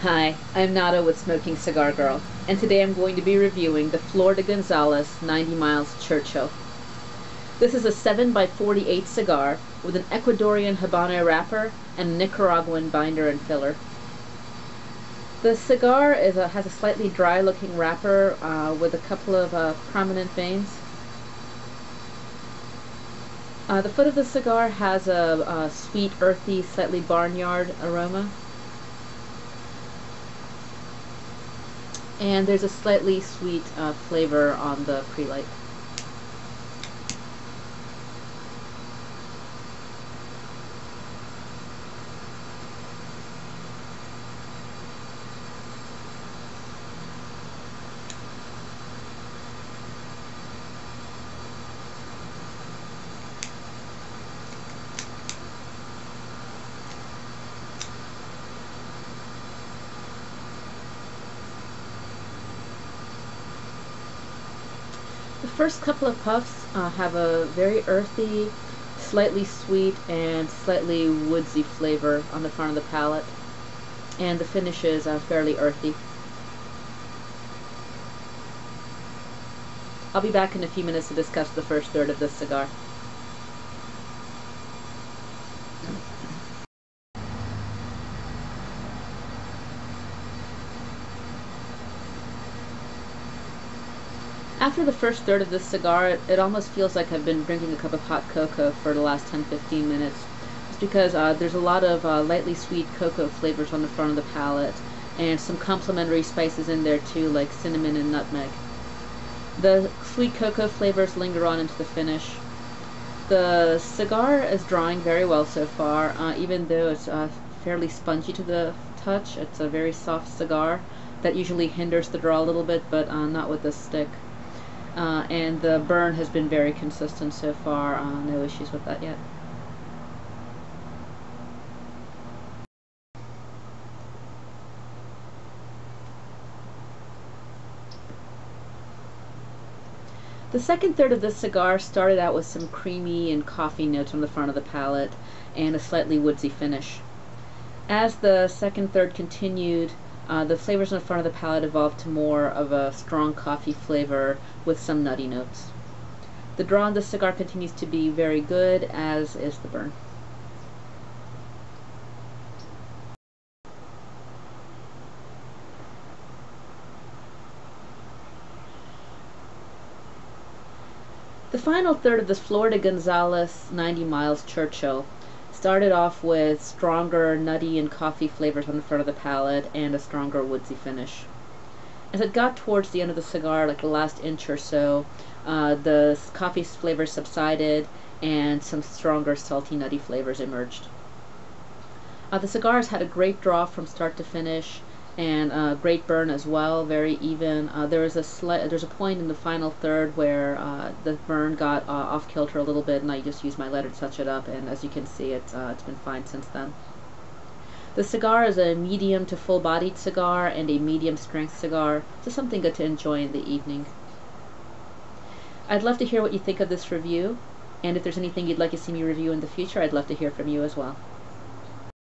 Hi, I'm Nada with Smoking Cigar Girl, and today I'm going to be reviewing the Flor de Gonzalez 90 Miles Churchill. This is a 7x48 cigar with an Ecuadorian Habano wrapper and a Nicaraguan binder and filler. The cigar has a slightly dry looking wrapper with a couple of prominent veins. The foot of the cigar has a sweet, earthy, slightly barnyard aroma. And there's a slightly sweet flavor on the pre-light. The first couple of puffs have a very earthy, slightly sweet, and slightly woodsy flavor on the front of the palate, and the finish is fairly earthy. I'll be back in a few minutes to discuss the first third of this cigar. After the first third of this cigar, it almost feels like I've been drinking a cup of hot cocoa for the last 10-15 minutes. It's because there's a lot of lightly sweet cocoa flavors on the front of the palate, and some complementary spices in there too, like cinnamon and nutmeg. The sweet cocoa flavors linger on into the finish. The cigar is drawing very well so far, even though it's fairly spongy to the touch. It's a very soft cigar that usually hinders the draw a little bit, but not with this stick. And the burn has been very consistent so far, no issues with that yet. The second third of this cigar started out with some creamy and coffee notes on the front of the palate and a slightly woodsy finish. As the second third continued, the flavors on the front of the palate evolved to more of a strong coffee flavor with some nutty notes. The draw on this cigar continues to be very good, as is the burn. The final third of this Flor de Gonzalez 90 Miles Churchill started off with stronger nutty and coffee flavors on the front of the palate and a stronger woodsy finish. As it got towards the end of the cigar, like the last inch or so, the coffee flavors subsided and some stronger salty nutty flavors emerged. The cigar has had a great draw from start to finish, and a great burn as well, very even. There's a point in the final third where the burn got off kilter a little bit, and I just used my lighter to touch it up, and as you can see, it's been fine since then. The cigar is a medium to full-bodied cigar and a medium strength cigar, so something good to enjoy in the evening. I'd love to hear what you think of this review, and if there's anything you'd like to see me review in the future, I'd love to hear from you as well.